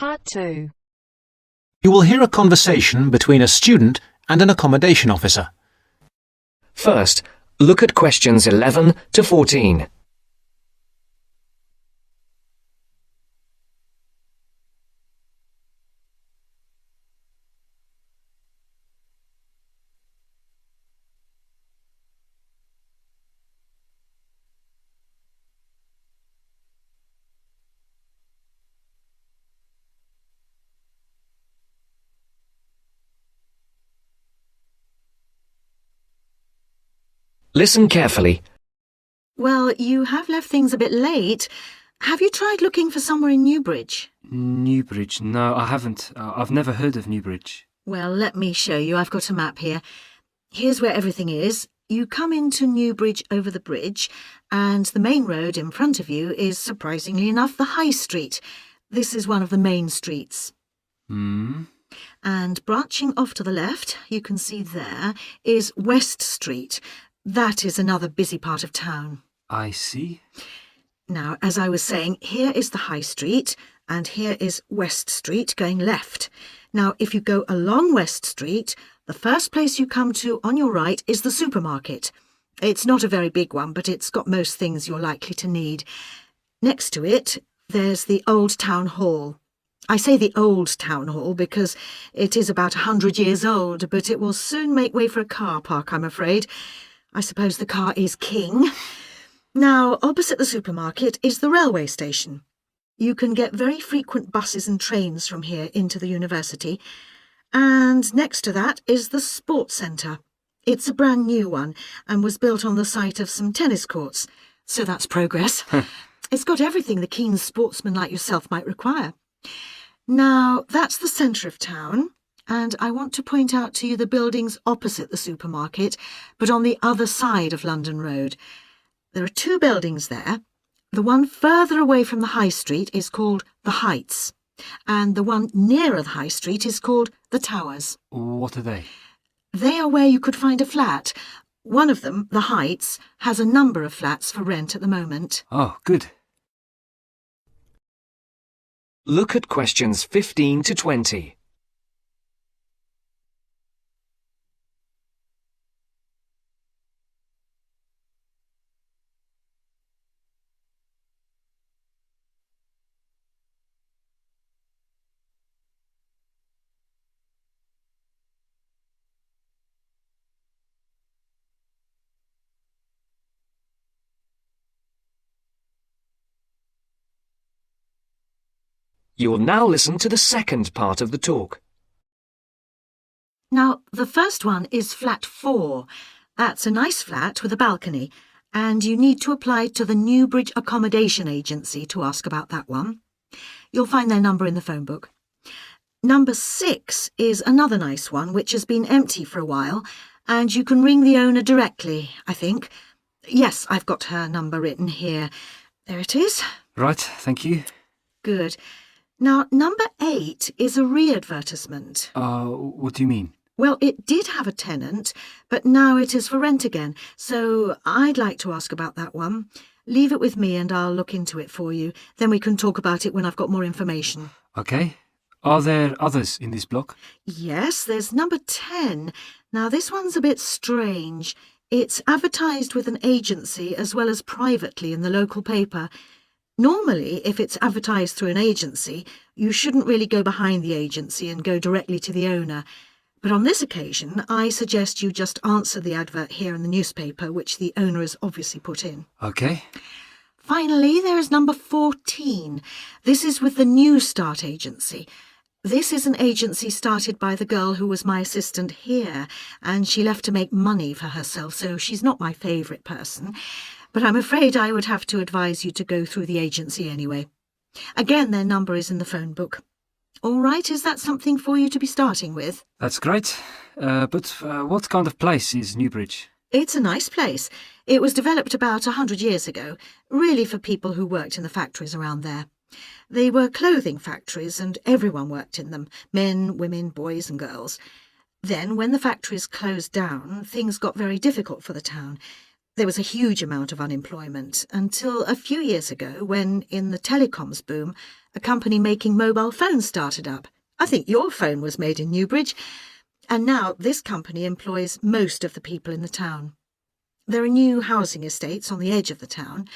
Part 2. You will hear a conversation between a student and an accommodation officer. First, look at questions 11 to 14. Listen carefully. Well, you have left things a bit late. Have you tried looking for somewhere in Newbridge? Newbridge? No, I haven't. I've never heard of Newbridge. Well, let me show you. I've got a map here. Here's where everything is. You come into Newbridge over the bridge, and the main road in front of you is, surprisingly enough, the High Street. This is one of the main streets. And branching off to the left, you can see there, is West Street. That is another busy part of town. I see. Now, as I was saying, here is the High Street, and here is West Street going left. Now, if you go along West Street, the first place you come to on your right is the supermarket. It's not a very big one, but it's got most things you're likely to need. Next to it, there's the Old Town Hall. I say the Old Town Hall because it is about 100 years old, but it will soon make way for a car park, I'm afraid. I suppose the car is king. Now, opposite the supermarket is the railway station. You can get very frequent buses and trains from here into the university. And next to that is the sports centre. It's a brand new one and was built on the site of some tennis courts. So that's progress. It's got everything the keen sportsman like yourself might require. Now, that's the centre of town. And I want to point out to you the buildings opposite the supermarket, but on the other side of London Road. There are two buildings there. The one further away from the High Street is called the Heights, and the one nearer the High Street is called the Towers. What are they? They are where you could find a flat. One of them, the Heights, has a number of flats for rent at the moment. Oh, good. Look at questions 15 to 20. You will now listen to the second part of the talk. Now, the first one is flat 4. That's a nice flat with a balcony, and you need to apply to the Newbridge Accommodation Agency to ask about that one. You'll find their number in the phone book. Number 6 is another nice one, which has been empty for a while, and you can ring the owner directly, I think. Yes, I've got her number written here. There it is. Right, thank you. Good. Now, number 8 is a re-advertisement. What do you mean? Well, it did have a tenant, but now it is for rent again, so I'd like to ask about that one. Leave it with me and I'll look into it for you. Then we can talk about it when I've got more information. OK. Are there others in this block? Yes, there's number 10. Now, this one's a bit strange. It's advertised with an agency as well as privately in the local paper. Normally, if it's advertised through an agency, you shouldn't really go behind the agency and go directly to the owner. But on this occasion, I suggest you just answer the advert here in the newspaper, which the owner has obviously put in. OK. Finally, there is number 14. This is with the New Start agency. This is an agency started by the girl who was my assistant here, and she left to make money for herself, so she's not my favourite person. But I'm afraid I would have to advise you to go through the agency anyway. Again, their number is in the phone book. All right, is that something for you to be starting with? That's great. But what kind of place is Newbridge? It's a nice place. It was developed about 100 years ago, really for people who worked in the factories around there. They were clothing factories and everyone worked in them, men, women, boys and girls. Then, when the factories closed down, things got very difficult for the town. There was a huge amount of unemployment until a few years ago when, in the telecoms boom, a company making mobile phones started up. I think your phone was made in Newbridge. And now this company employs most of the people in the town. There are new housing estates on the edge of the town,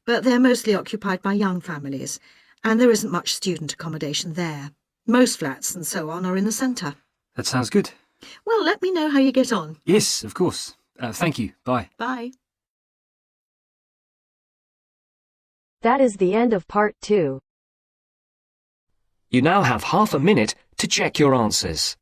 but they're mostly occupied by young families, and there isn't much student accommodation there. Most flats and so on are in the centre. That sounds good. Well, let me know how you get on. Yes, of course. Thank you. Bye. Bye. That is the end of part 2. You now have half a minute to check your answers.